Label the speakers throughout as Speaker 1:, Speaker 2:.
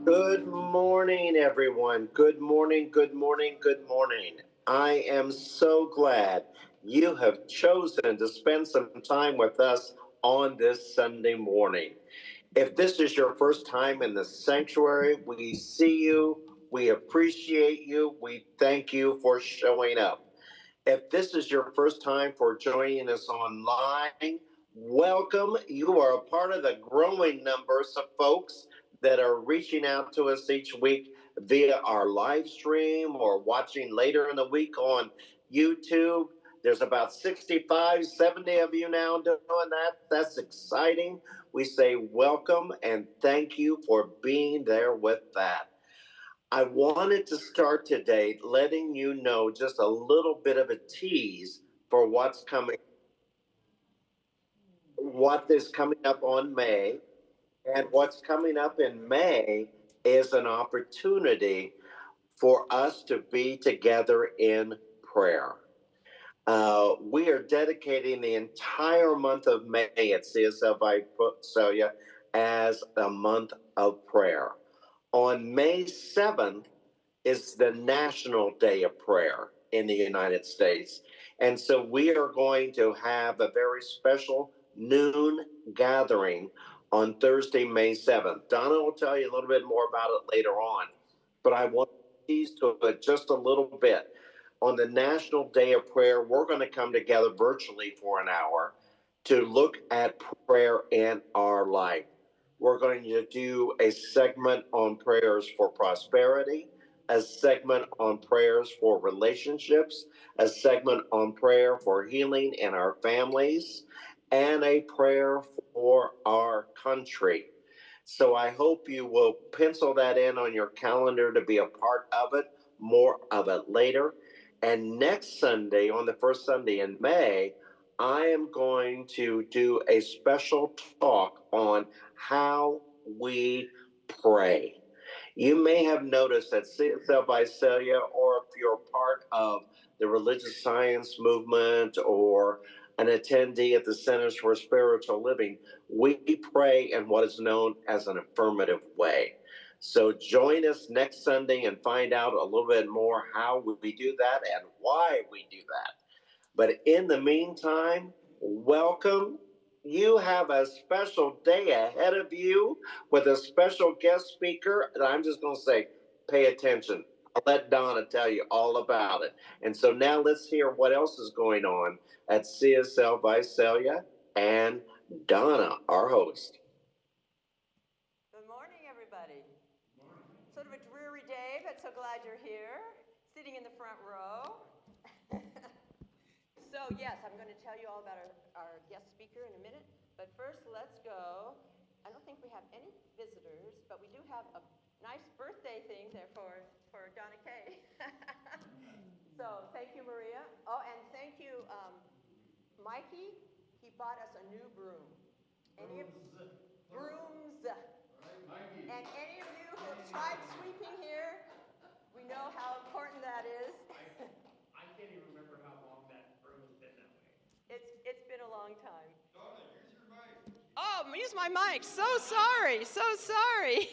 Speaker 1: Good morning, everyone. Good morning, good morning, good morning. I am so glad you have chosen to spend some time with us on this Sunday morning. If this is your first time in the sanctuary, we see you, we appreciate you, we thank you for showing up. If this is your first time for joining us online, welcome. You are a part of the growing numbers of folks that are reaching out to us each week via our live stream or watching later in the week on YouTube. There's about 65, 70 of you now doing that. That's exciting. We say welcome and thank you for being there with that. I wanted to start today letting you know just a little bit of a tease for what is coming up on May. And what's coming up in May is an opportunity for us to be together in prayer. We are dedicating the entire month of May at CSL by Visalia as a month of prayer. On May 7th is the National Day of Prayer in the United States. And so we are going to have a very special noon gathering on Thursday, May 7th. Donna will tell you a little bit more about it later on, but I want to tease to it just a little bit. On the National Day of Prayer, we're going to come together virtually for an hour to look at prayer in our life. We're going to do a segment on prayers for prosperity, a segment on prayers for relationships, a segment on prayer for healing in our families, and a prayer for our country. So I hope you will pencil that in on your calendar to be a part of it, more of it later. And next Sunday, on the first Sunday in May, I am going to do a special talk on how we pray. You may have noticed that CSL Visalia, or if you're part of the religious science movement or an attendee at the Centers for Spiritual Living, we pray in what is known as an affirmative way. So join us next Sunday and find out a little bit more how we do that and why we do that. But in the meantime, welcome. You have a special day ahead of you with a special guest speaker. And I'm just going to say, pay attention. I'll let Donna tell you all about it. And so now let's hear what else is going on at CSL Visalia and Donna, our host.
Speaker 2: Good morning, everybody. Sort of a dreary day, but so glad you're here, sitting in the front row. So yes, I'm going to tell you all about our guest speaker in a minute, but first let's go. I don't think we have any visitors, but we do have a nice birthday thing there for Donna Kay. So thank you, Maria. Oh, and thank you, Mikey. He bought us a new broom. Brooms. And any of you who have tried sweeping here, we know how important that is.
Speaker 3: I can't even remember how long that broom has been that way.
Speaker 2: It's been a long time.
Speaker 3: Donna, use your mic.
Speaker 2: Oh, use my mic. So sorry. So sorry.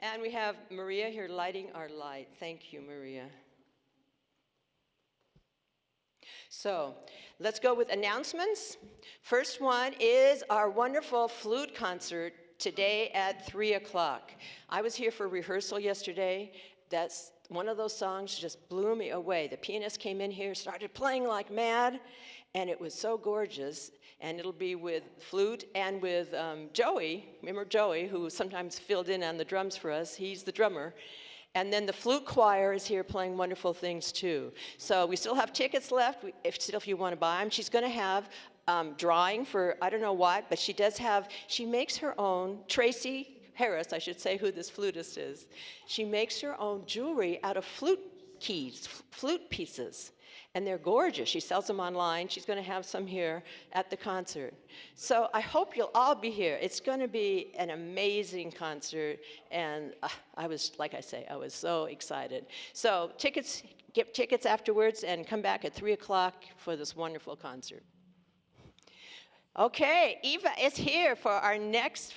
Speaker 2: And we have Maria here lighting our light. Thank you, Maria. So let's go with announcements. First one is our wonderful flute concert today at 3 o'clock. I was here for rehearsal yesterday. That's one of those songs just blew me away. The pianist came in here, started playing like mad, and it was so gorgeous. And it'll be with flute and with Joey. Remember Joey, who sometimes filled in on the drums for us? He's the drummer. And then the flute choir is here playing wonderful things too. So we still have tickets left, if you want to buy them. She's going to have drawing for, I don't know what, but she makes her own, Tracy Harris, I should say who this flutist is. She makes her own jewelry out of flute keys, flute pieces. And they're gorgeous. She sells them online. She's going to have some here at the concert. So I hope you'll all be here. It's going to be an amazing concert. And I was so excited. So get tickets afterwards and come back at 3 o'clock for this wonderful concert. Okay, Eva is here for our next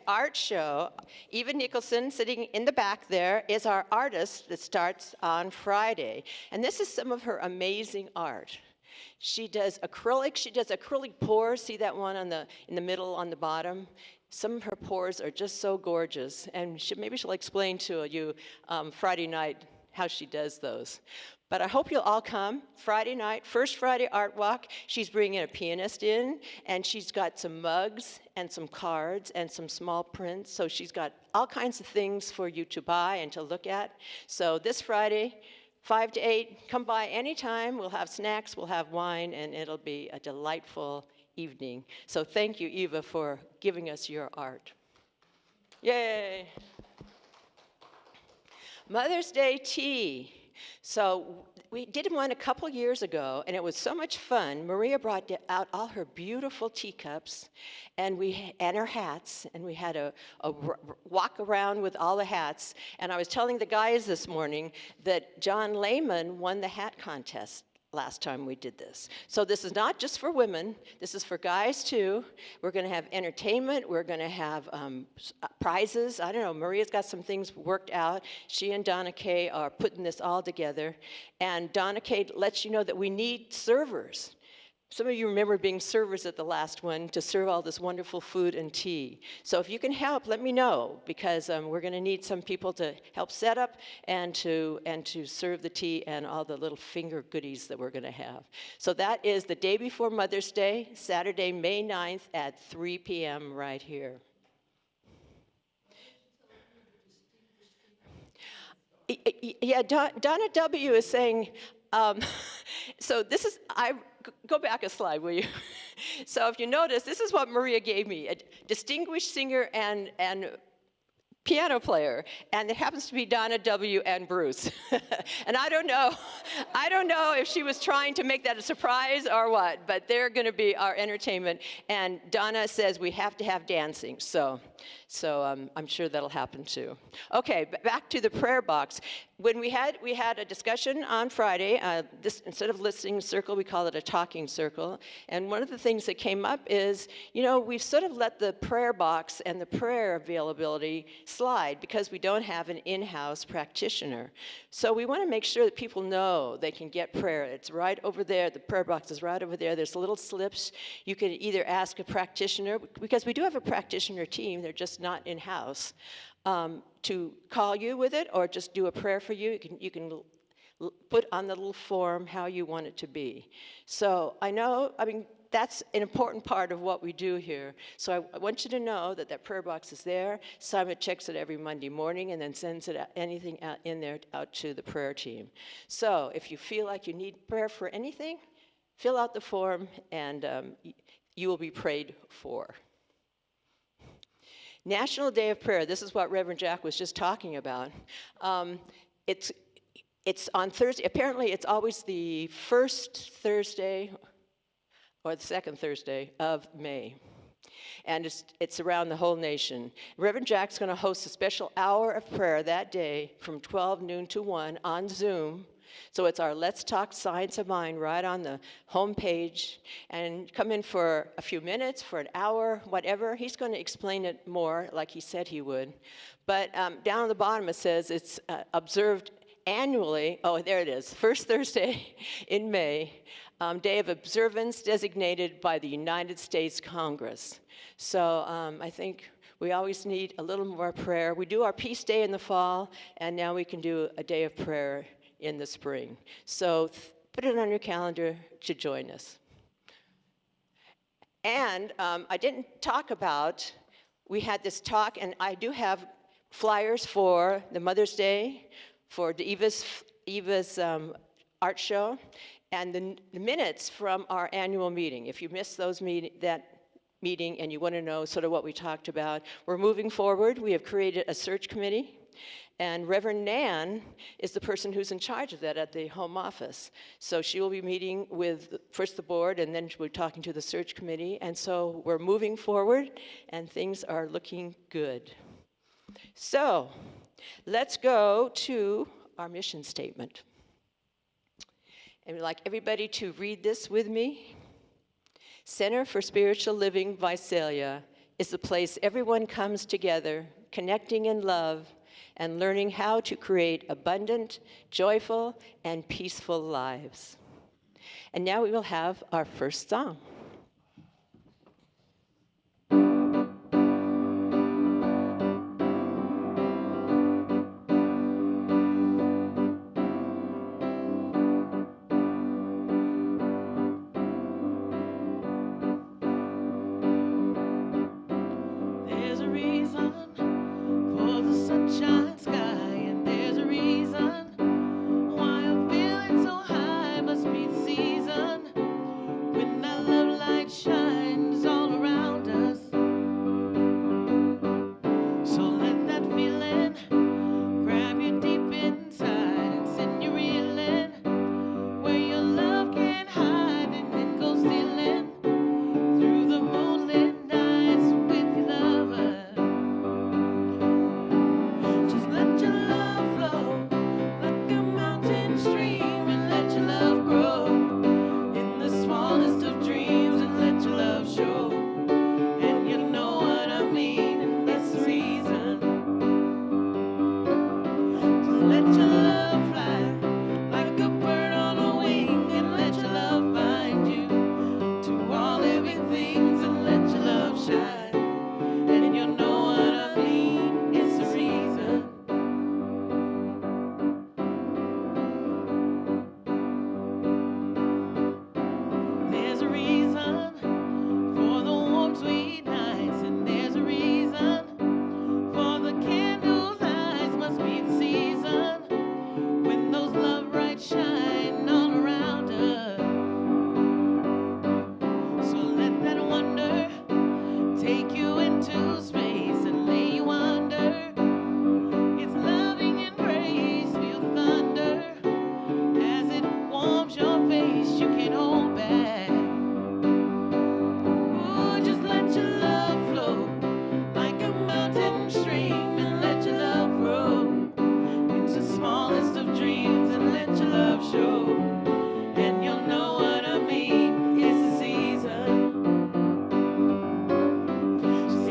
Speaker 2: art show. Eva Nicholson, sitting in the back there, is our artist that starts on Friday. And this is some of her amazing art. She does acrylic pours. See that one in the middle on the bottom? Some of her pours are just so gorgeous. And maybe she'll explain to you Friday night how she does those. But I hope you'll all come Friday night, First Friday Art Walk. She's bringing a pianist in, and she's got some mugs and some cards and some small prints. So she's got all kinds of things for you to buy and to look at. So this Friday, 5 to 8, come by anytime. We'll have snacks, we'll have wine, and it'll be a delightful evening. So thank you, Eva, for giving us your art. Yay! Mother's Day tea. So we did one a couple years ago, and it was so much fun. Maria brought out all her beautiful teacups and her hats, and we had a walk around with all the hats. And I was telling the guys this morning that John Lehman won the hat contest last time we did this. So this is not just for women, this is for guys too. We're going to have entertainment, we're going to have prizes. I don't know, Maria's got some things worked out. She and Donna Kay are putting this all together. And Donna Kay lets you know that we need servers. Some of you remember being servers at the last one to serve all this wonderful food and tea. So if you can help, let me know, because we're going to need some people to help set up and to serve the tea and all the little finger goodies that we're going to have. So that is the day before Mother's Day, Saturday, May 9th at 3 p.m. right here. Yeah, Donna W. is saying, so this is, go back a slide, will you? So if you notice, this is what Maria gave me, a distinguished singer and piano player, and it happens to be Donna W. and Bruce. And I don't know if she was trying to make that a surprise or what, but they're going to be our entertainment. And Donna says we have to have dancing, so I'm sure that'll happen too. Okay, back to the prayer box. When we had a discussion on Friday, instead of listening circle, we call it a talking circle. And one of the things that came up is, we've sort of let the prayer box and the prayer availability slide because we don't have an in-house practitioner. So we want to make sure that people know they can get prayer. It's right over there. The prayer box is right over there. There's little slips. You can either ask a practitioner, because we do have a practitioner team. They're just not in-house. To call you with it or just do a prayer for you. You can put on the little form how you want it to be. So that's an important part of what we do here. So I want you to know that that prayer box is there. Simon checks it every Monday morning and then sends it anything out in there out to the prayer team. So if you feel like you need prayer for anything, fill out the form and you will be prayed for. National Day of Prayer. This is what Reverend Jack was just talking about. It's on Thursday. Apparently, it's always the first Thursday or the second Thursday of May. And it's around the whole nation. Reverend Jack's going to host a special hour of prayer that day from 12 noon to 1 on Zoom. So it's our Let's Talk Science of Mind right on the home page. And come in for a few minutes, for an hour, whatever. He's going to explain it more like he said he would. But down on the bottom it says it's observed annually. Oh, there it is. First Thursday in May. Day of observance designated by the United States Congress. So I think we always need a little more prayer. We do our Peace Day in the fall, and now we can do a day of prayer in the spring. So put it on your calendar to join us. And I didn't talk about, we had this talk, and I do have flyers for the Mother's Day, for the Eva's art show, and the minutes from our annual meeting. If you missed that meeting and you want to know sort of what we talked about, we're moving forward. We have created a search committee, and Reverend Nan is the person who's in charge of that at the home office. So she will be meeting with first the board, and then we're talking to the search committee. And so we're moving forward, and things are looking good. So let's go to our mission statement. And we'd like everybody to read this with me. Center for Spiritual Living, Visalia, is the place everyone comes together, connecting in love and learning how to create abundant, joyful, and peaceful lives. And now we will have our first song.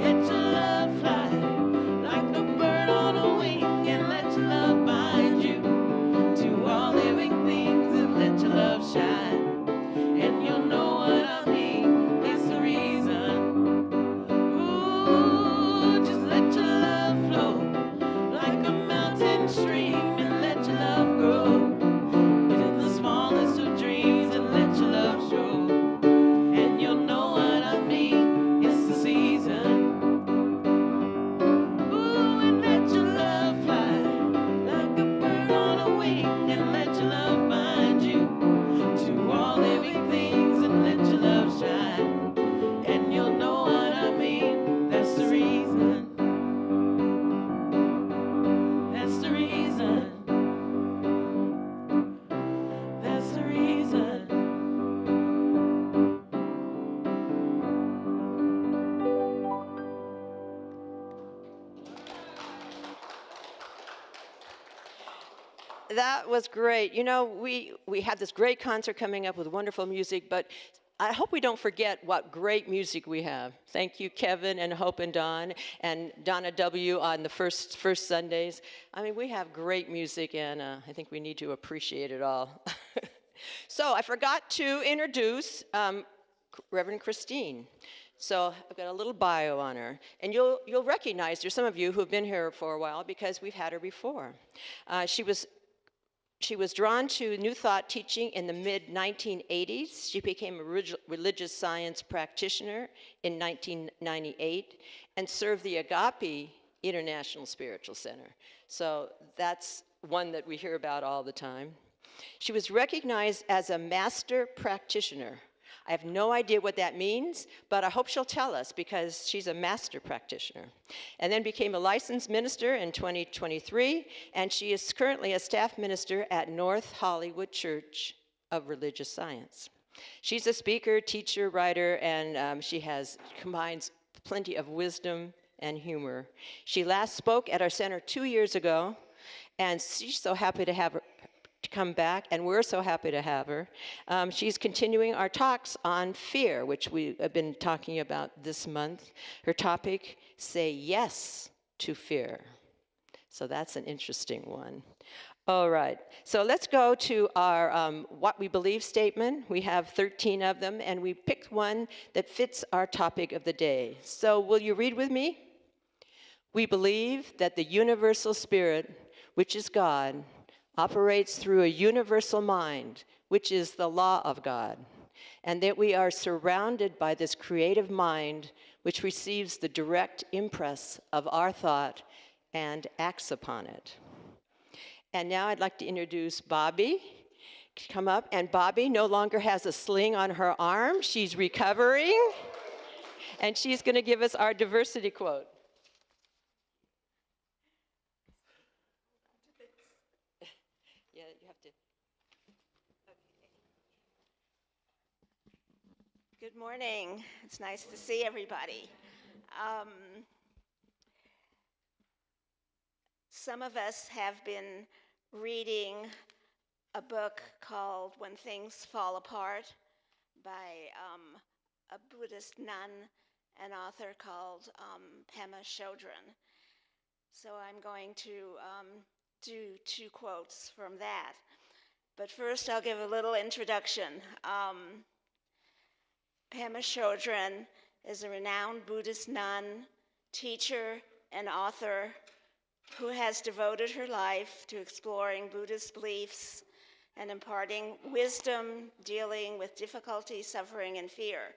Speaker 2: It's that was great. You know, we have this great concert coming up with wonderful music, but I hope we don't forget what great music we have. Thank you, Kevin and Hope and Don and Donna W. on the first Sundays. I mean, we have great music, and I think we need to appreciate it all. So I forgot to introduce Reverend Christine. So I've got a little bio on her, and you'll recognize, there's some of you who've been here for a while because we've had her before. She was drawn to New Thought teaching in the mid-1980s. She became a religious science practitioner in 1998 and served the Agape International Spiritual Center. So that's one that we hear about all the time. She was recognized as a master practitioner. I have no idea what that means, but I hope she'll tell us because she's a master practitioner. And then became a licensed minister in 2023, and she is currently a staff minister at North Hollywood Church of Religious Science. She's a speaker, teacher, writer, and she combines plenty of wisdom and humor. She last spoke at our center 2 years ago, and she's so happy to have her to come back, and we're so happy to have her. She's continuing our talks on fear, which we have been talking about this month. Her topic, Say Yes to Fear. So that's an interesting one. All right, so let's go to our what we believe statement. We have 13 of them, and we picked one that fits our topic of the day. So will you read with me? We believe that the universal spirit, which is God, operates through a universal mind, which is the law of God, and that we are surrounded by this creative mind which receives the direct impress of our thought and acts upon it. And now I'd like to introduce Bobby. Come up, and Bobby no longer has a sling on her arm. She's recovering, and she's going to give us our diversity quote.
Speaker 4: Good morning. It's nice to see everybody. Some of us have been reading a book called When Things Fall Apart by a Buddhist nun and author called Peña. So I'm going to do 2 quotes from that. But first I'll give a little introduction. Peña is a renowned Buddhist nun, teacher, and author who has devoted her life to exploring Buddhist beliefs and imparting wisdom dealing with difficulty, suffering, and fear,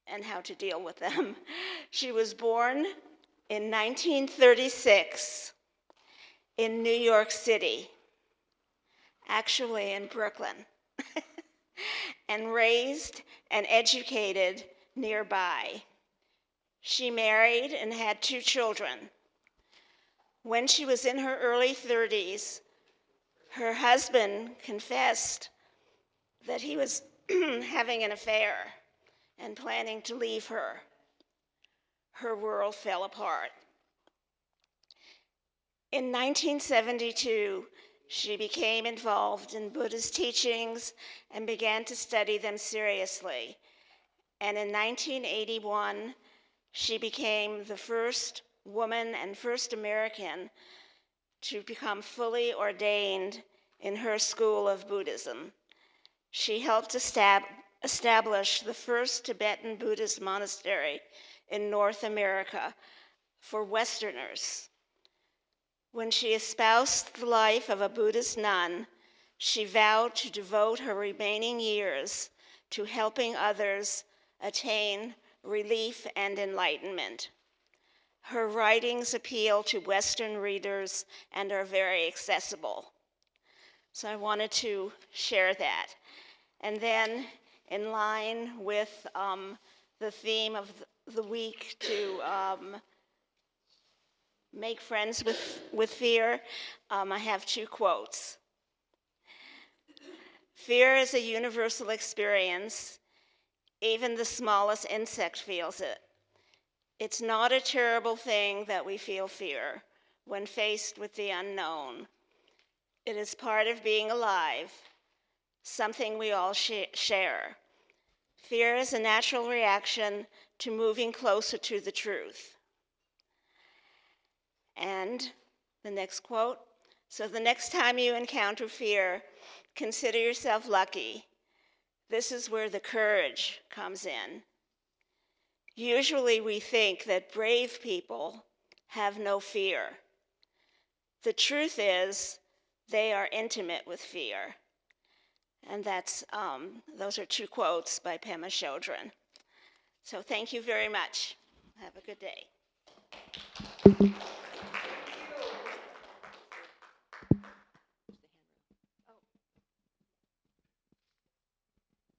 Speaker 4: and how to deal with them. She was born in 1936 in New York City, actually in Brooklyn, and raised and educated nearby. She married and had 2 children. When she was in her early 30s, her husband confessed that he was having an affair and planning to leave her. Her world fell apart. In 1972, she became involved in Buddhist teachings and began to study them seriously. And in 1981, she became the first woman and first American to become fully ordained in her school of Buddhism. She helped establish the first Tibetan Buddhist monastery in North America for Westerners. When she espoused the life of a Buddhist nun, she vowed to devote her remaining years to helping others attain relief and enlightenment. Her writings appeal to Western readers and are very accessible. So I wanted to share that. And then, in line with the theme of the week to make friends with fear, I have 2 quotes. Fear is a universal experience. Even the smallest insect feels it. It's not a terrible thing that we feel fear when faced with the unknown. It is part of being alive, something we all share. Fear is a natural reaction to moving closer to the truth. And the next quote, so the next time you encounter fear, consider yourself lucky. This is where the courage comes in. Usually we think that brave people have no fear. The truth is, they are intimate with fear. And those are two quotes by Peña children. So thank you very much. Have a good day.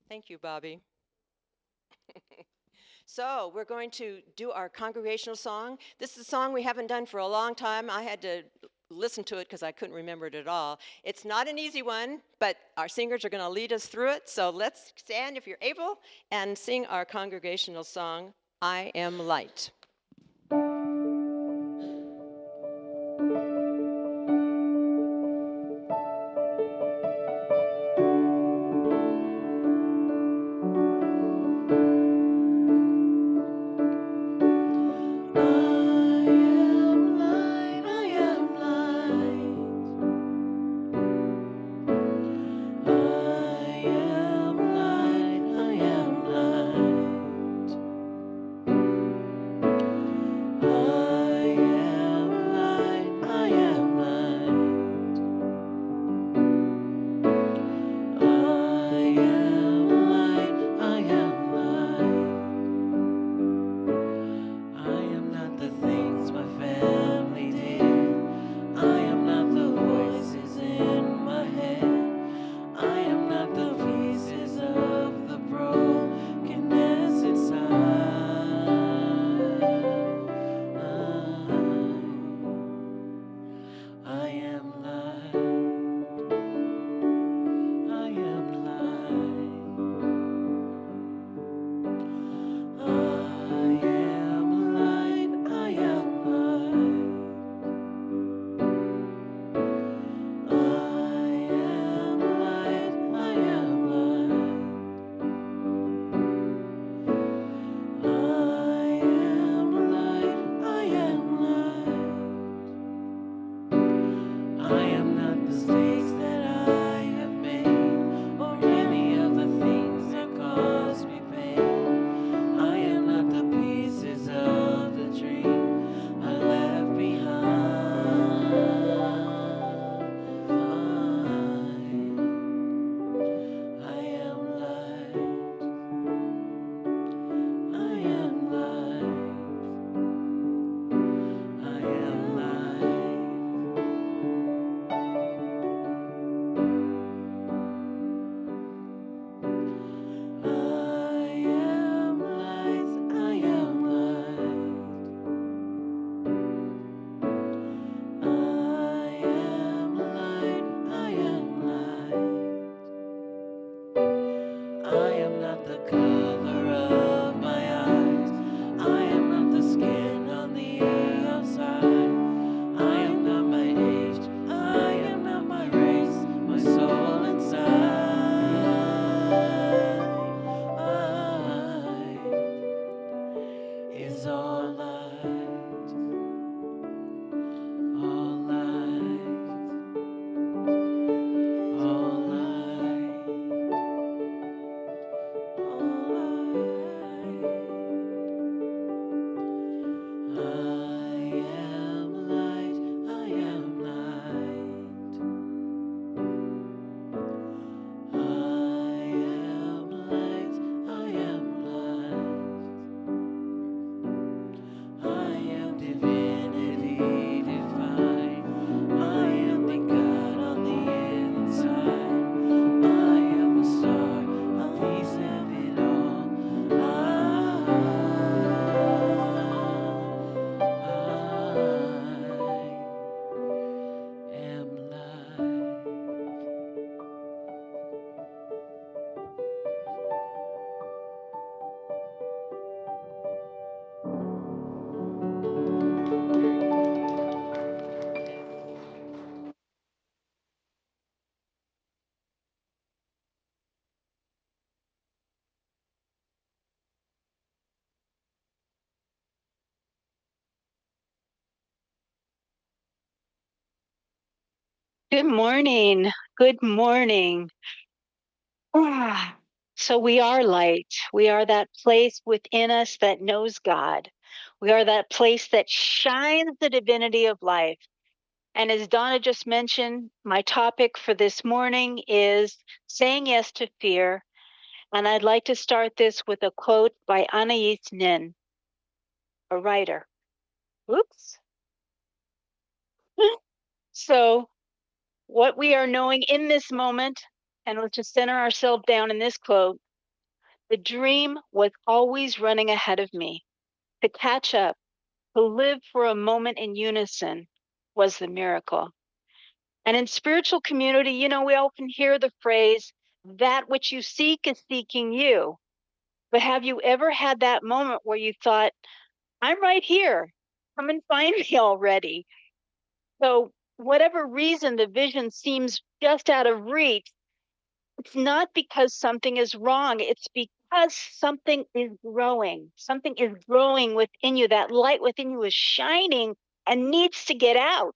Speaker 2: Thank you, Bobby. So we're going to do our congregational song. This is a song we haven't done for a long time. I had to listen to it because I couldn't remember it at all. It's not an easy one, but our singers are going to lead us through it. So let's stand, if you're able, and sing our congregational song, I Am Light.
Speaker 5: Good morning. Good morning. So we are light. We are that place within us that knows God. We are that place that shines the divinity of life. And as Donna just mentioned, my topic for this morning is saying yes to fear. And I'd like to start this with a quote by Anais Nin, a writer. Oops. So what we are knowing in this moment, and let's just center ourselves down in this quote. The dream was always running ahead of me. To catch up, to live for a moment in unison was the miracle. And in spiritual community, we often hear the phrase, that which you seek is seeking you. But have you ever had that moment where you thought, I'm right here, come and find me already? So whatever reason the vision seems just out of reach, it's not because something is wrong. It's because something is growing. Something is growing within you. That light within you is shining and needs to get out.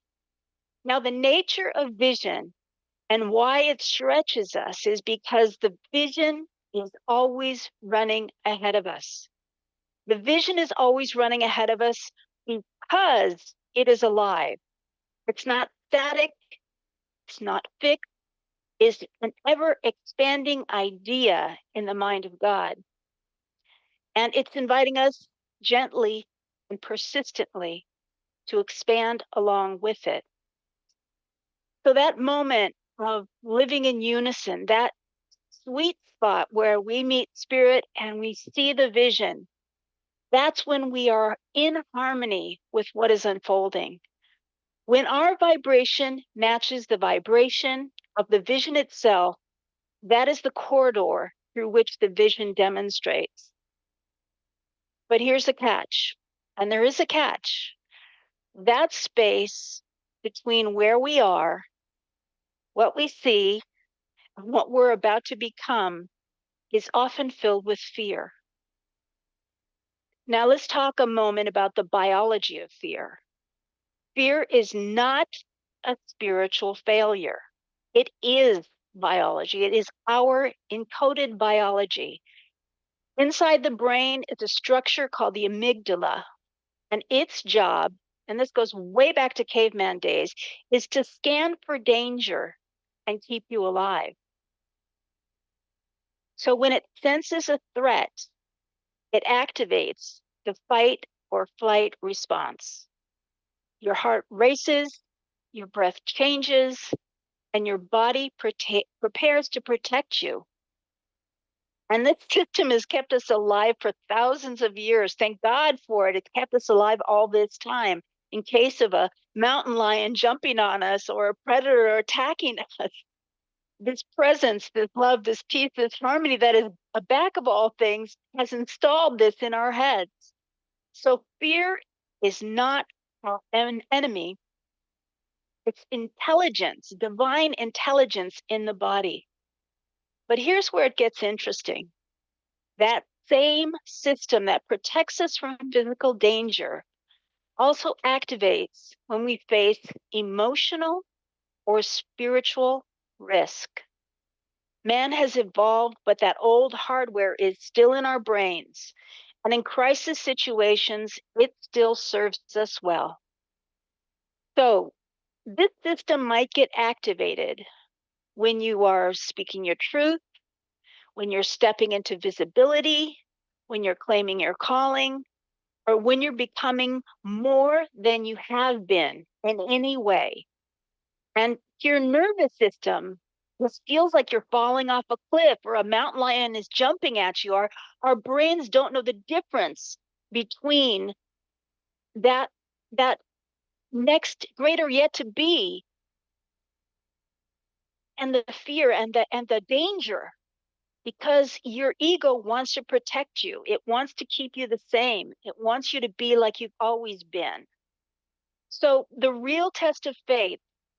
Speaker 5: Now, the nature of vision and why it stretches us is because the vision is always running ahead of us. The vision is always running ahead of us because it is alive. It's not static. It's not fixed. Is an ever expanding idea in the mind of God. And it's inviting us gently and persistently to expand along with it. So that moment of living in unison, that sweet spot where we meet spirit and we see the vision, that's when we are in harmony with what is unfolding. When our vibration matches the vibration of the vision itself, that is the corridor through which the vision demonstrates. But here's the catch, and there is a catch. That space between where we are, what we see, and what we're about to become is often filled with fear. Now let's talk a moment about the biology of fear. Fear is not a spiritual failure. It is biology. It is our encoded biology. Inside the brain is a structure called the amygdala, and its job, and this goes way back to caveman days, is to scan for danger and keep you alive. So when it senses a threat, it activates the fight or flight response. Your heart races, your breath changes, and your body prepares to protect you. And this system has kept us alive for thousands of years. Thank God for it. It's kept us alive all this time in case of a mountain lion jumping on us or a predator attacking us. This presence, this love, this peace, this harmony that is a back of all things has installed this in our heads. So fear is not an enemy. It's intelligence, divine intelligence in the body. But here's where it gets interesting. That same system that protects us from physical danger also activates when we face emotional or spiritual risk. Man has evolved, but that old hardware is still in our brains. And in crisis situations, it still serves us well. So this system might get activated when you are speaking your truth, when you're stepping into visibility, when you're claiming your calling, or when you're becoming more than you have been in any way. And your nervous system just feels like you're falling off a cliff or a mountain lion is jumping at you. Our brains don't know the difference between that next greater yet to be and the fear and the danger, because your ego wants to protect you. It wants to keep you the same. It wants you to be like you've always been. So the real test of faith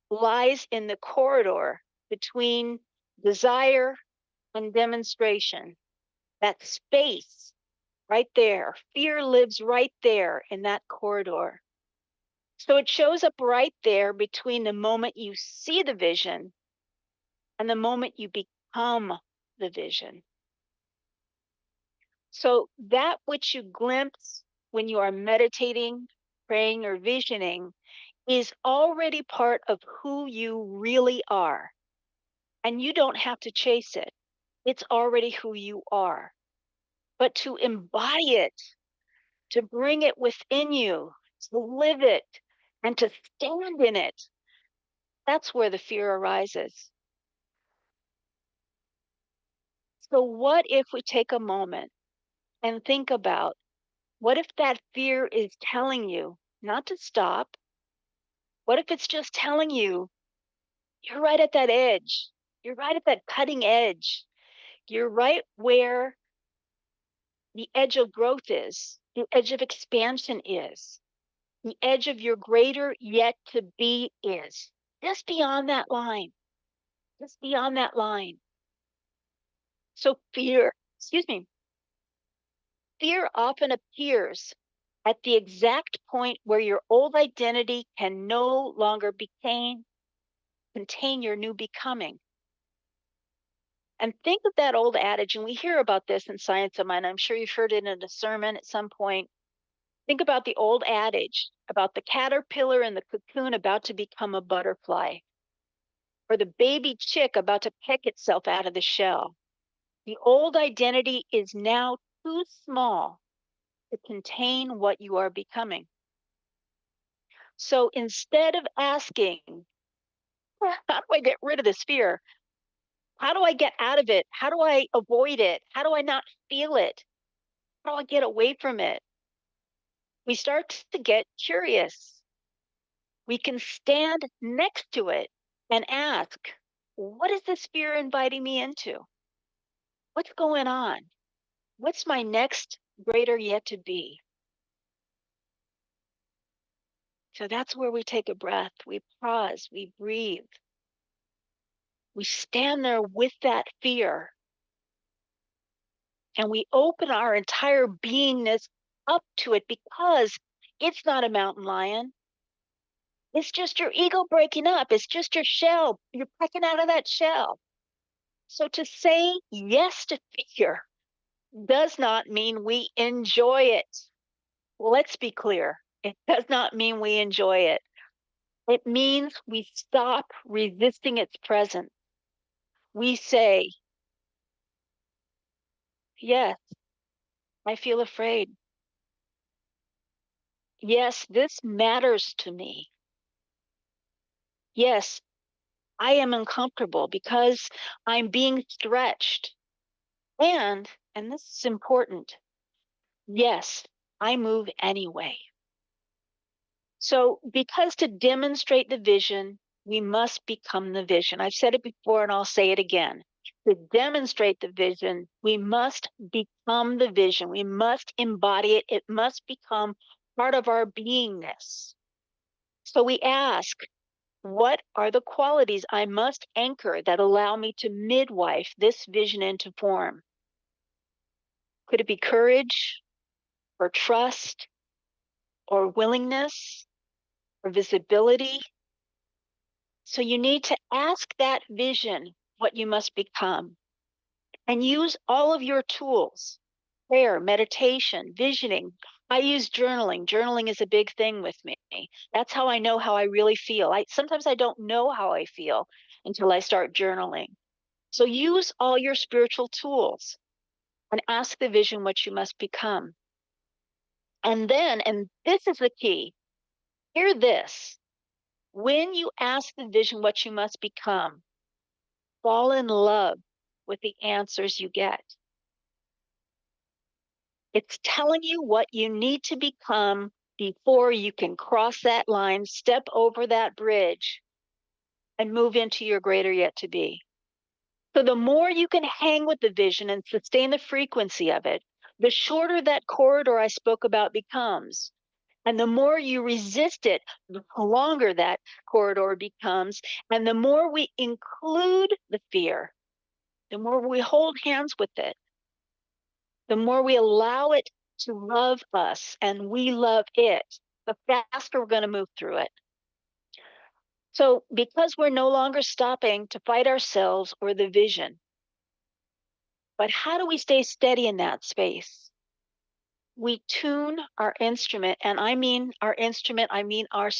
Speaker 5: lies in the corridor between desire and demonstration. That space right there. Fear lives right there in that corridor. So it shows up right there between the moment you see the vision and the moment you become the vision. So that which you glimpse when you are meditating, praying, or visioning is already part of who you really are. And you don't have to chase it. It's already who you are. But to embody it, to bring it within you, to live it, and to stand in it, that's where the fear arises. So, what if we take a moment and think about what if that fear is telling you not to stop? What if it's just telling you you're right at that edge? You're right at that cutting edge. You're right where the edge of growth is, the edge of expansion is, the edge of your greater yet to be is. Just beyond that line, just beyond that line. So fear often appears at the exact point where your old identity can no longer contain your new becoming. And think of that old adage, and we hear about this in Science of Mind. I'm sure you've heard it in a sermon at some point. Think about the old adage about the caterpillar in the cocoon about to become a butterfly, or the baby chick about to pick itself out of the shell. The old identity is now too small to contain what you are becoming. So instead of asking, how do I get rid of this fear? How do I get out of it? How do I avoid it? How do I not feel it? How do I get away from it? We start to get curious. We can stand next to it and ask, what is this fear inviting me into? What's going on? What's my next greater yet to be? So that's where we take a breath, we pause, we breathe. We stand there with that fear and we open our entire beingness up to it because it's not a mountain lion. It's just your ego breaking up. It's just your shell. You're breaking out of that shell. So to say yes to fear does not mean we enjoy it. Let's be clear. It does not mean we enjoy it. It means we stop resisting its presence. We say, yes, I feel afraid. Yes, this matters to me. Yes, I am uncomfortable because I'm being stretched. And this is important, yes, I move anyway. So, because to demonstrate the vision, we must become the vision. I've said it before and I'll say it again. To demonstrate the vision, we must become the vision. We must embody it. It must become part of our beingness. So we ask, what are the qualities I must anchor that allow me to midwife this vision into form? Could it be courage or trust or willingness or visibility? So you need to ask that vision what you must become and use all of your tools, prayer, meditation, visioning. I use journaling. Journaling is a big thing with me. That's how I know how I really feel. Sometimes I don't know how I feel until I start journaling. So use all your spiritual tools and ask the vision what you must become. And then, and this is the key, hear this. When you ask the vision what you must become, fall in love with the answers you get. It's telling you what you need to become before you can cross that line, step over that bridge, and move into your greater yet to be. So the more you can hang with the vision and sustain the frequency of it, the shorter that corridor I spoke about becomes. And the more you resist it, the longer that corridor becomes. And the more we include the fear, the more we hold hands with it, the more we allow it to love us and we love it, the faster we're going to move through it. So, because we're no longer stopping to fight ourselves or the vision, but how do we stay steady in that space? We tune our instrument, and I mean our instrument, I mean our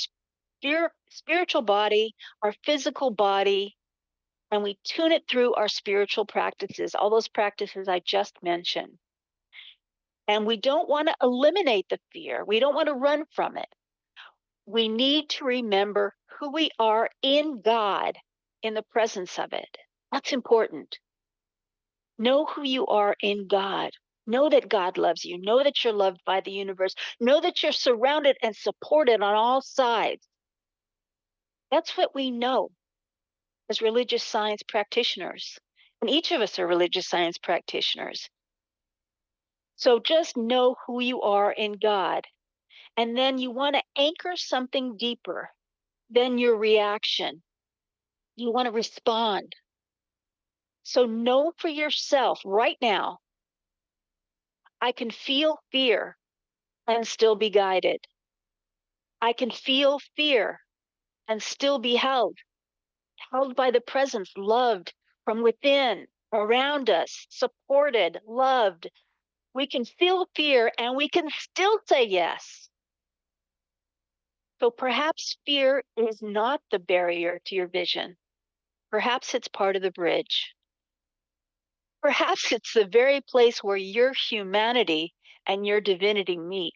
Speaker 5: spiritual body, our physical body, and we tune it through our spiritual practices, all those practices I just mentioned. And we don't want to eliminate the fear. We don't want to run from it. We need to remember who we are in God, in the presence of it. That's important. Know who you are in God. Know that God loves you. Know that you're loved by the universe. Know that you're surrounded and supported on all sides. That's what we know as religious science practitioners. And each of us are religious science practitioners. So just know who you are in God. And then you want to anchor something deeper than your reaction. You want to respond. So know for yourself right now, I can feel fear and still be guided. I can feel fear and still be held by the presence, loved from within, around us, supported, loved. We can feel fear and we can still say yes. So perhaps fear is not the barrier to your vision. Perhaps it's part of the bridge. Perhaps it's the very place where your humanity and your divinity meet,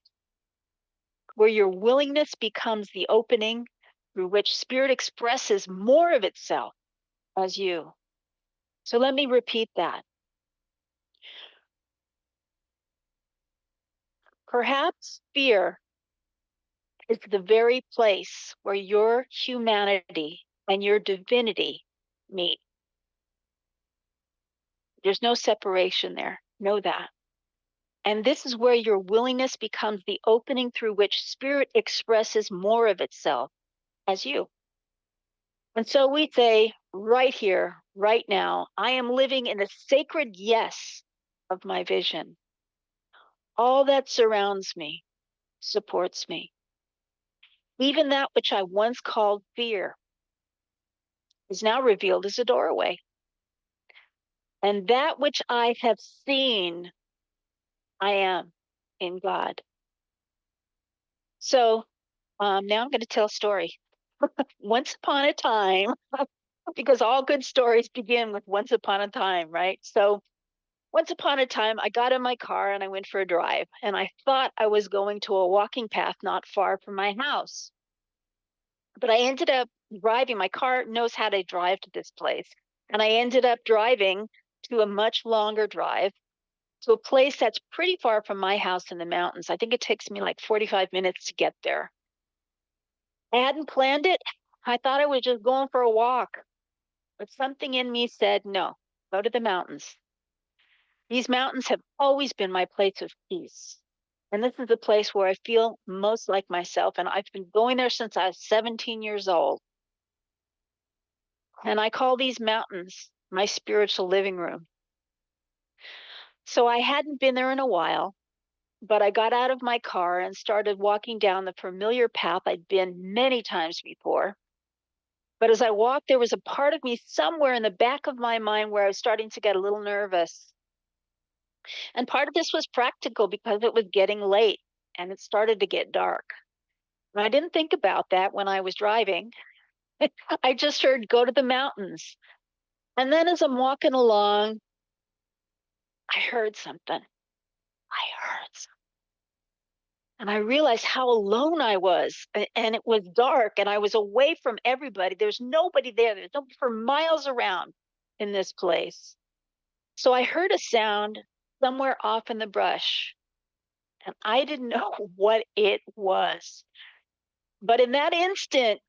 Speaker 5: where your willingness becomes the opening through which spirit expresses more of itself as you. So let me repeat that. Perhaps fear is the very place where your humanity and your divinity meet. There's no separation there. Know that. And this is where your willingness becomes the opening through which spirit expresses more of itself as you. And so we say right here, right now, I am living in the sacred yes of my vision. All that surrounds me supports me. Even that which I once called fear is now revealed as a doorway. And that which I have seen, I am in God. So now I'm going to tell a story. Once upon a time, because all good stories begin with once upon a time, right? So once upon a time, I got in my car and I went for a drive, and I thought I was going to a walking path not far from my house. But I ended up driving. My car knows how to drive to this place. And I ended up driving to a much longer drive to a place that's pretty far from my house in the mountains. I think it takes me like 45 minutes to get there. I hadn't planned it. I thought I was just going for a walk. But something in me said, no, go to the mountains. These mountains have always been my place of peace. And this is the place where I feel most like myself. And I've been going there since I was 17 years old. And I call these mountains my spiritual living room. So I hadn't been there in a while, but I got out of my car and started walking down the familiar path I'd been many times before. But as I walked, there was a part of me somewhere in the back of my mind where I was starting to get a little nervous. And part of this was practical because it was getting late and it started to get dark. And I didn't think about that when I was driving. I just heard, go to the mountains. And then as I'm walking along, I heard something. And I realized how alone I was. And it was dark and I was away from everybody. There's nobody there. There's nobody for miles around in this place. So I heard a sound somewhere off in the brush. And I didn't know what it was. But in that instant,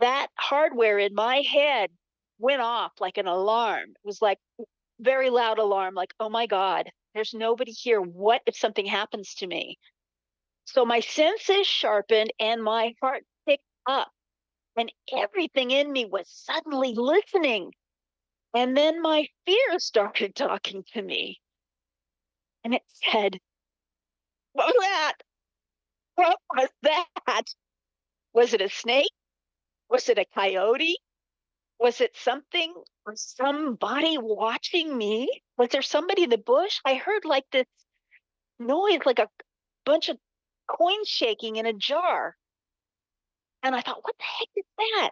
Speaker 5: that hardware in my head went off like an alarm. It was like very loud alarm, like, oh my God, there's nobody here. What if something happens to me? So my senses sharpened and my heart picked up, and everything in me was suddenly listening. And then my fear started talking to me. And it said, what was that? What was that? Was it a snake? Was it a coyote? Was it something or somebody watching me? Was there somebody in the bush? I heard like this noise, like a bunch of coins shaking in a jar. And I thought, what the heck is that?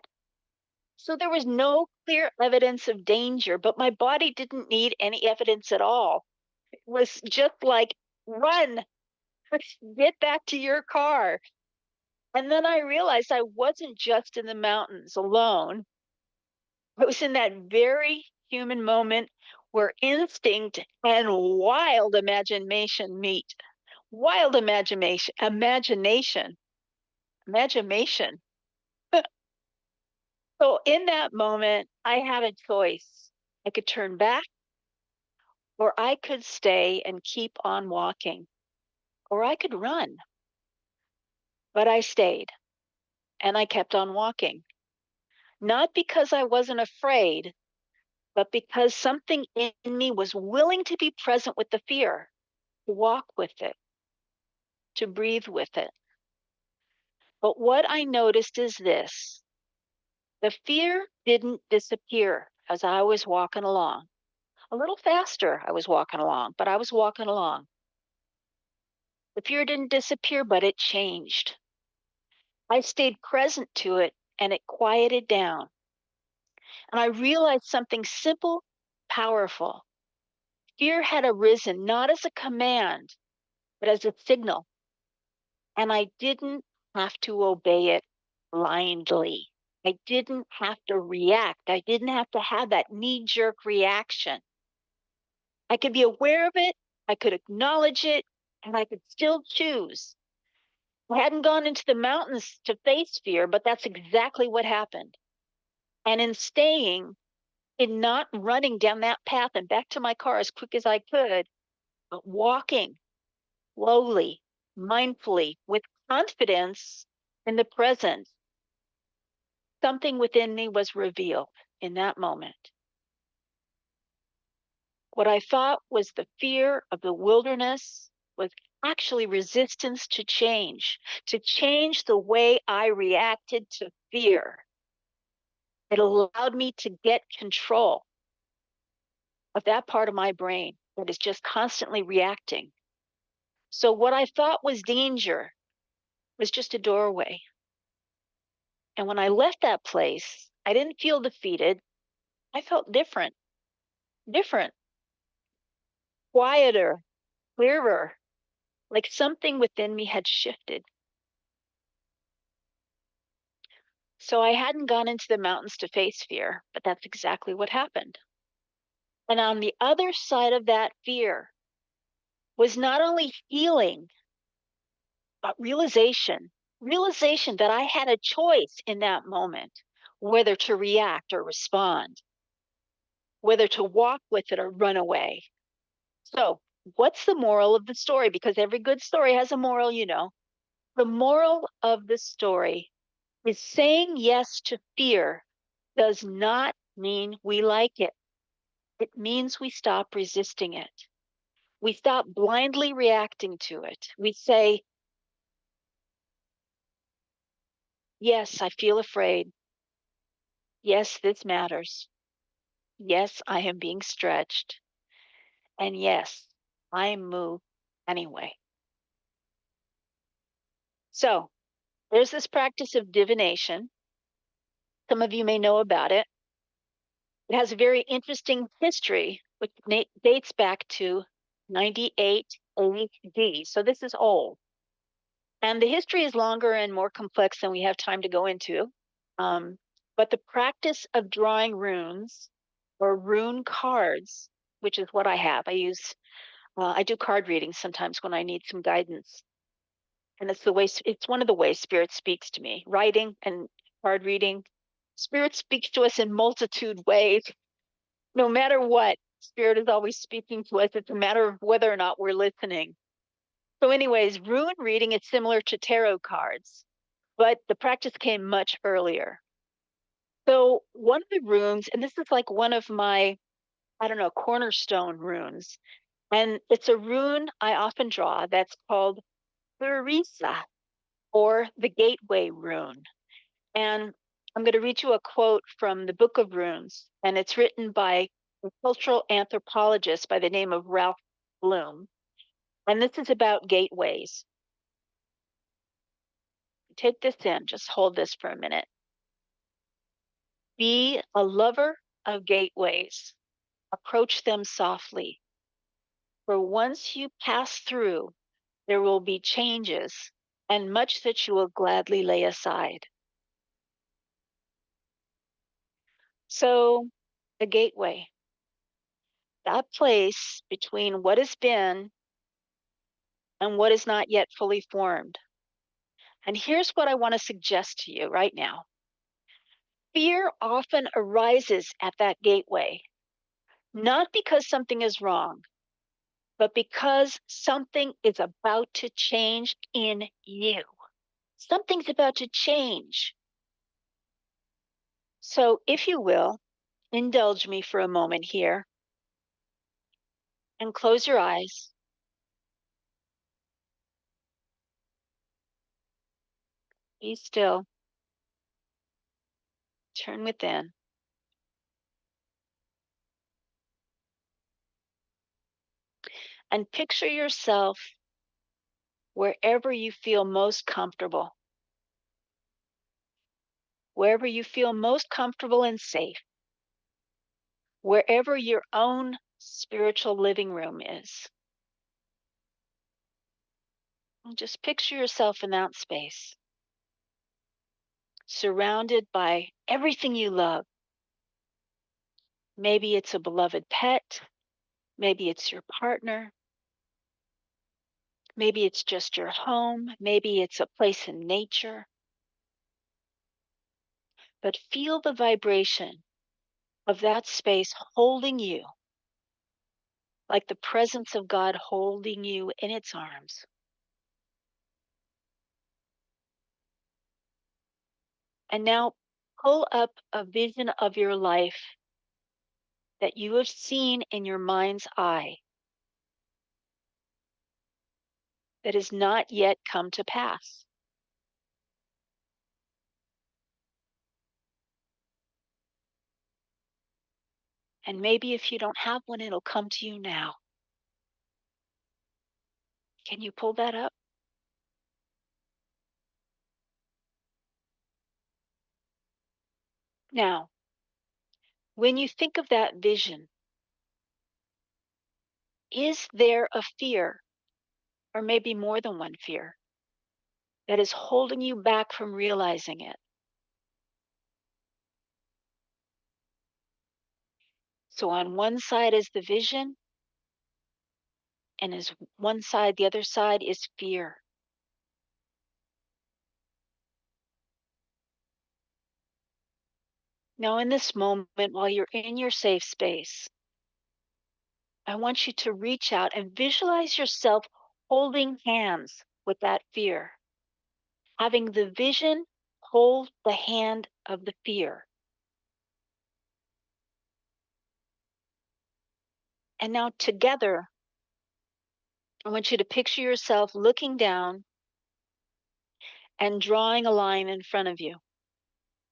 Speaker 5: So there was no clear evidence of danger, but my body didn't need any evidence at all. It was just like, run, get back to your car. And then I realized I wasn't just in the mountains alone. I was in that very human moment where instinct and wild imagination meet. Wild imagination. So in that moment, I had a choice. I could turn back, or I could stay and keep on walking, or I could run. But I stayed and I kept on walking. Not because I wasn't afraid, but because something in me was willing to be present with the fear, to walk with it, to breathe with it. But what I noticed is this: the fear didn't disappear as I was walking along. A little faster, I was walking along, but I was walking along. The fear didn't disappear, but it changed. I stayed present to it and it quieted down. And I realized something simple, powerful. Fear had arisen not as a command, but as a signal. And I didn't have to obey it blindly. I didn't have to react. I didn't have to have that knee jerk reaction. I could be aware of it, I could acknowledge it, and I could still choose. I hadn't gone into the mountains to face fear, but that's exactly what happened. And in staying, in not running down that path and back to my car as quick as I could, but walking slowly, mindfully, with confidence in the present, something within me was revealed in that moment. What I thought was the fear of the wilderness was actually resistance to change the way I reacted to fear. It allowed me to get control of that part of my brain that is just constantly reacting. So what I thought was danger was just a doorway. And when I left that place, I didn't feel defeated. I felt different, quieter, clearer, like something within me had shifted. So I hadn't gone into the mountains to face fear, but that's exactly what happened. And on the other side of that fear was not only healing, but realization that I had a choice in that moment, whether to react or respond, whether to walk with it or run away. So, what's the moral of the story? Because every good story has a moral, you know. The moral of the story is saying yes to fear does not mean we like it. It means we stop resisting it. We stop blindly reacting to it. We say, yes, I feel afraid. Yes, this matters. Yes, I am being stretched. And yes, I am moved anyway. So there's this practice of divination. Some of you may know about it. It has a very interesting history, which dates back to 98 AD. So this is old. And the history is longer and more complex than we have time to go into. But the practice of drawing runes or rune cards, which is what I have, I do card readings sometimes when I need some guidance. And it's one of the ways Spirit speaks to me, writing and card reading. Spirit speaks to us in multitude ways. No matter what, Spirit is always speaking to us. It's a matter of whether or not we're listening. So anyways, rune reading is similar to tarot cards, but the practice came much earlier. So one of the runes, and this is like one of my, cornerstone runes, and it's a rune I often draw that's called Theresa, or the gateway rune. And I'm going to read you a quote from the Book of Runes, and it's written by a cultural anthropologist by the name of Ralph Bloom. And this is about gateways. Take this in, just hold this for a minute. Be a lover of gateways. Approach them softly. For once you pass through, there will be changes and much that you will gladly lay aside. So, a gateway, that place between what has been and what is not yet fully formed. And here's what I want to suggest to you right now. Fear often arises at that gateway, not because something is wrong, but because something is about to change in you. Something's about to change. So, if you will, indulge me for a moment here and close your eyes. Be still. Turn within. And picture yourself wherever you feel most comfortable. Wherever you feel most comfortable and safe. Wherever your own spiritual living room is. And just picture yourself in that space, surrounded by everything you love. Maybe it's a beloved pet. Maybe it's your partner. Maybe it's just your home. Maybe it's a place in nature. But feel the vibration of that space holding you, like the presence of God holding you in its arms. And now pull up a vision of your life that you have seen in your mind's eye that has not yet come to pass. And maybe if you don't have one, it'll come to you now. Can you pull that up? Now, when you think of that vision, is there a fear, or maybe more than one fear, that is holding you back from realizing it? So on one side is the vision, and as one side, the other side is fear. Now, in this moment, while you're in your safe space, I want you to reach out and visualize yourself holding hands with that fear, having the vision hold the hand of the fear. And now, together, I want you to picture yourself looking down and drawing a line in front of you.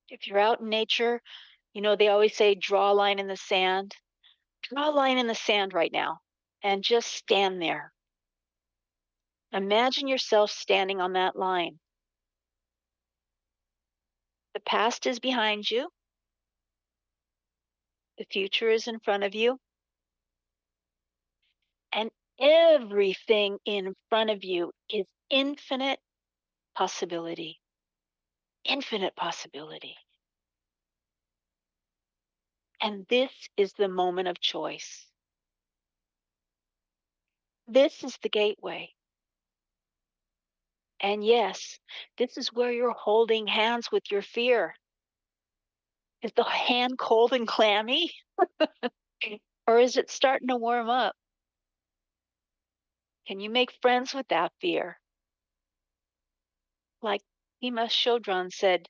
Speaker 5: If you're out in nature, you know, they always say, draw a line in the sand. Draw a line in the sand right now and just stand there. Imagine yourself standing on that line. The past is behind you. The future is in front of you. And everything in front of you is infinite possibility. Infinite possibility. And this is the moment of choice. This is the gateway. And yes, this is where you're holding hands with your fear. Is the hand cold and clammy? Or is it starting to warm up? Can you make friends with that fear? Like Peña Chodron said,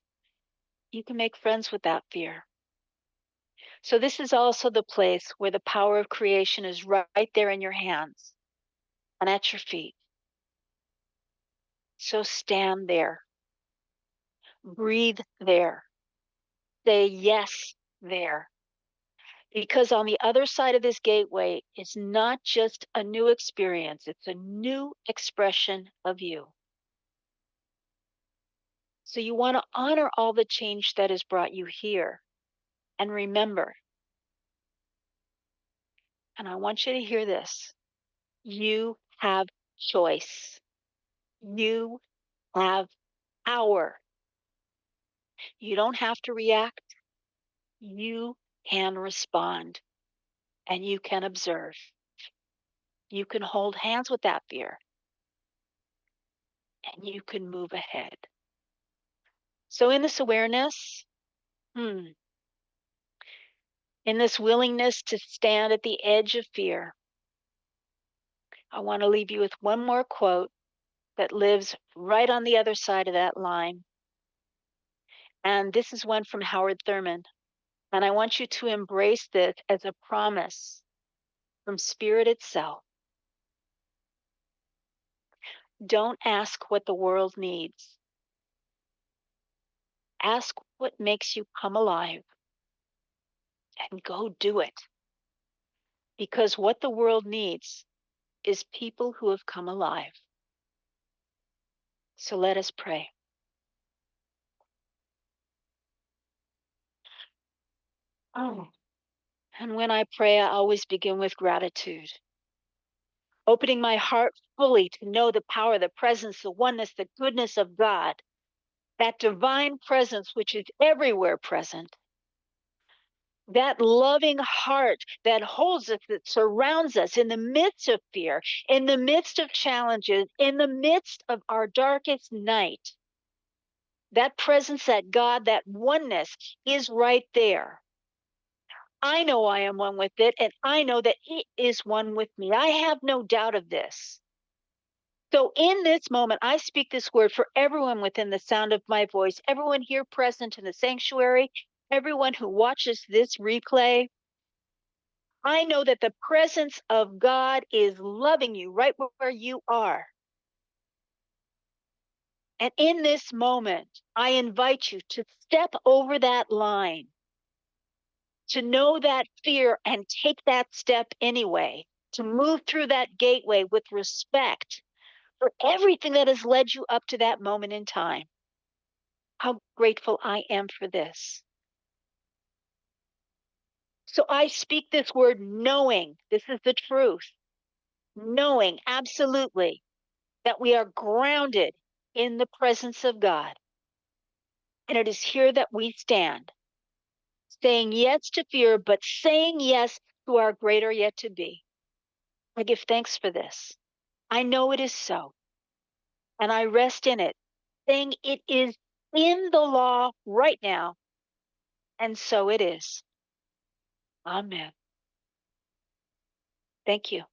Speaker 5: you can make friends with that fear. So this is also the place where the power of creation is right there in your hands and at your feet. So stand there. Breathe there. Say yes there. Because on the other side of this gateway, it's not just a new experience, it's a new expression of you. So you want to honor all the change that has brought you here. And remember, and I want you to hear this, you have choice. You have power. You don't have to react. You can respond and you can observe. You can hold hands with that fear and you can move ahead. So, in this awareness, in this willingness to stand at the edge of fear, I want to leave you with one more quote that lives right on the other side of that line. And this is one from Howard Thurman. And I want you to embrace this as a promise from Spirit itself. Don't ask what the world needs. Ask what makes you come alive and go do it. Because what the world needs is people who have come alive. So let us pray. Oh. And when I pray, I always begin with gratitude, opening my heart fully to know the power, the presence, the oneness, the goodness of God, that divine presence which is everywhere present, that loving heart that holds us, that surrounds us in the midst of fear, in the midst of challenges, in the midst of our darkest night. That presence, that God, that oneness is right there. I know I am one with it, and I know that it is one with me. I have no doubt of this. So in this moment, I speak this word for everyone within the sound of my voice, everyone here present in the sanctuary, everyone who watches this replay. I know that the presence of God is loving you right where you are. And in this moment, I invite you to step over that line, to know that fear and take that step anyway, to move through that gateway with respect for everything that has led you up to that moment in time. How grateful I am for this. So I speak this word knowing, this is the truth, knowing absolutely that we are grounded in the presence of God. And it is here that we stand, saying yes to fear, but saying yes to our greater yet to be. I give thanks for this. I know it is so. And I rest in it, saying it is in the law right now. And so it is. Amen. Thank you.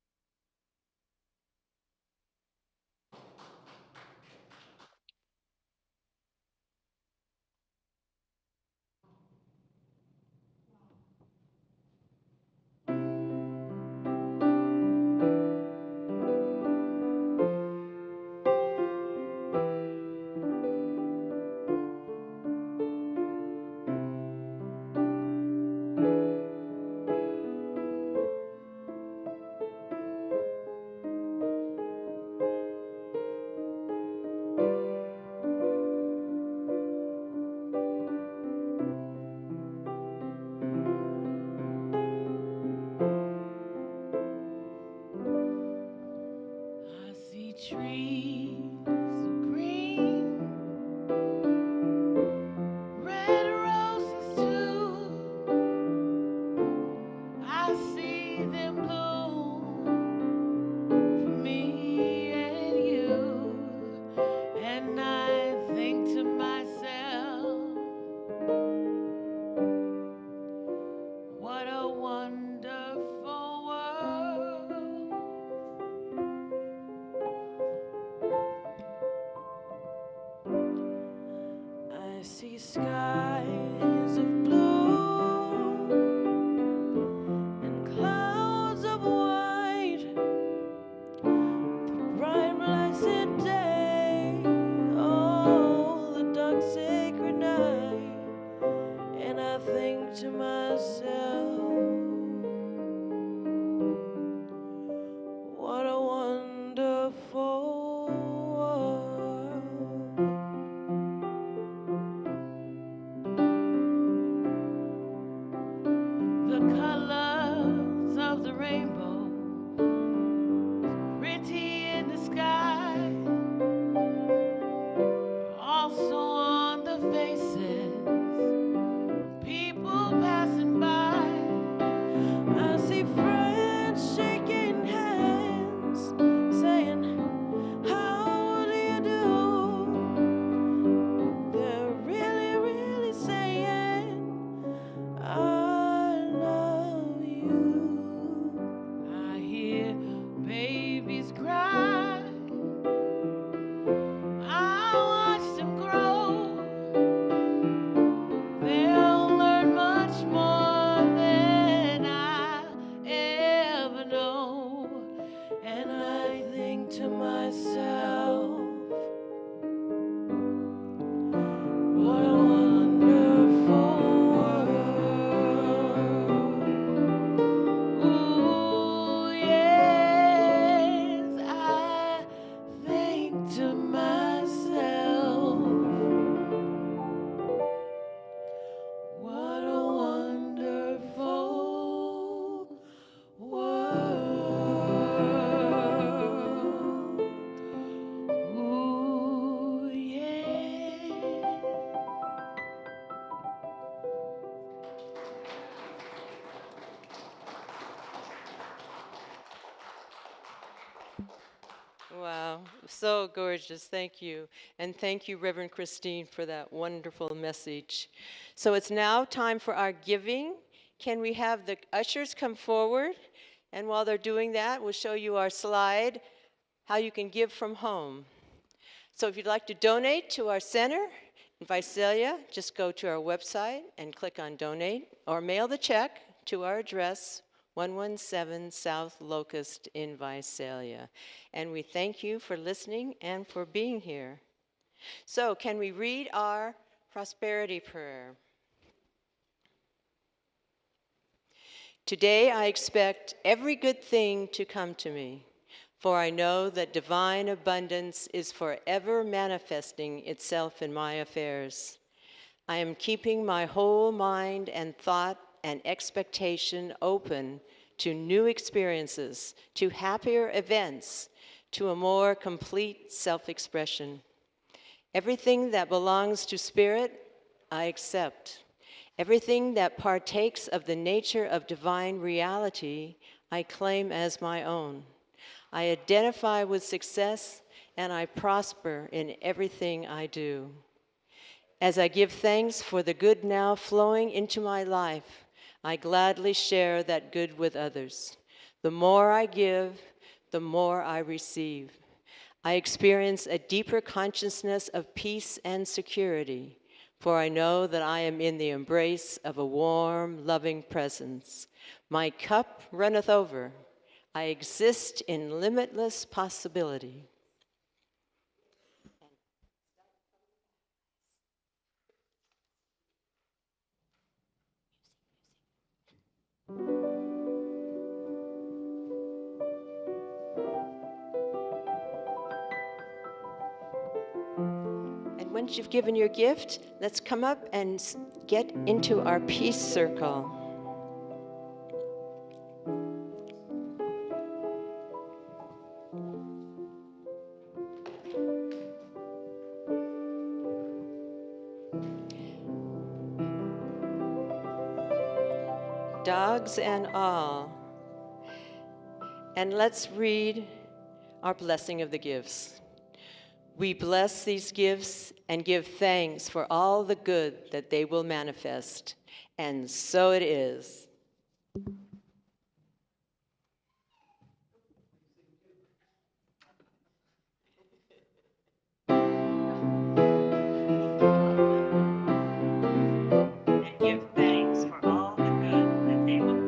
Speaker 6: I see trees of green, red roses too. I see them bloom for me and you. And I think to myself, what a wonderful world. I see skies of blue and clouds of white, the bright blessed day, oh, the dark sacred
Speaker 2: So gorgeous. Thank you. And thank you, Reverend Christine, for that wonderful message. So it's now time for our giving. Can we have the ushers come forward? And while they're doing that, we'll show you our slide, how you can give from home. So if you'd like to donate to our center in Visalia, just go to our website and click on donate, or mail the check to our address, 117 South Locust in Visalia. And we thank you for listening and for being here. So can we read our prosperity prayer? Today I expect every good thing to come to me, for I know that divine abundance is forever manifesting itself in my affairs. I am keeping my whole mind and thought and expectation open to new experiences, to happier events, to a more complete self-expression. Everything that belongs to spirit, I accept. Everything that partakes of the nature of divine reality, I claim as my own. I identify with success, and I prosper in everything I do. As I give thanks for the good now flowing into my life, I gladly share that good with others. The more I give, the more I receive. I experience a deeper consciousness of peace and security, for I know that I am in the embrace of a warm, loving presence. My cup runneth over. I exist in limitless possibility. And once you've given your gift, let's come up and get into our peace circle. Dogs and all. And let's read our blessing of the gifts. We bless these gifts and give thanks for all the good that they will manifest. And so it is. And give thanks for all the good that they will.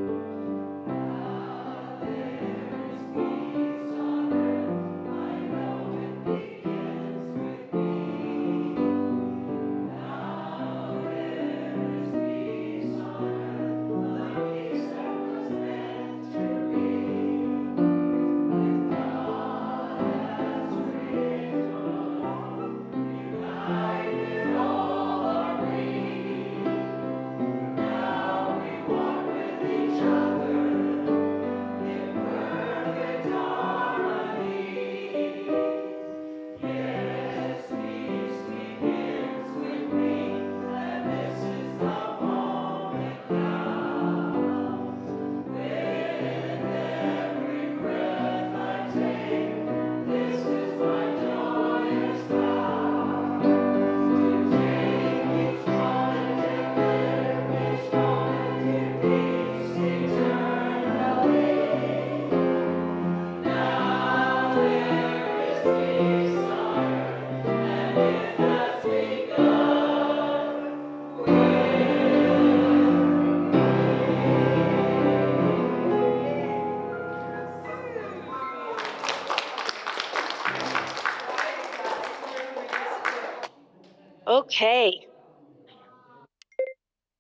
Speaker 2: Okay.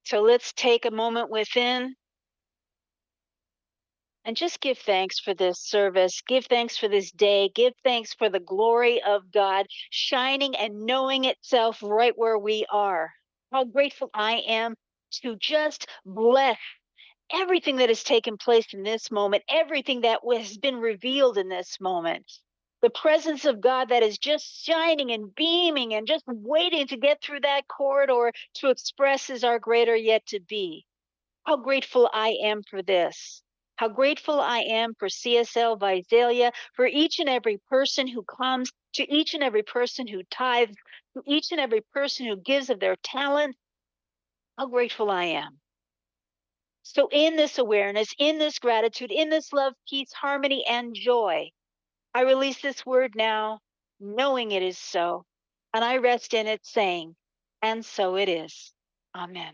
Speaker 2: So let's take a moment within and just give thanks for this service. Give thanks for this day. Give thanks for the glory of God shining and knowing itself right where we are. How grateful I am to just bless everything that has taken place in this moment, everything that has been revealed in this moment. The presence of God that is just shining and beaming and just waiting to get through that corridor to express as our greater yet to be. How grateful I am for this. How grateful I am for CSL Visalia, for each and every person who comes
Speaker 5: to each and every person who tithes, to each and every person who gives of their talent, how grateful I am. So, in this awareness, in this gratitude, in this love, peace, harmony, and joy, I release this word now, knowing it is so, and I rest in it, saying, and so it is. Amen.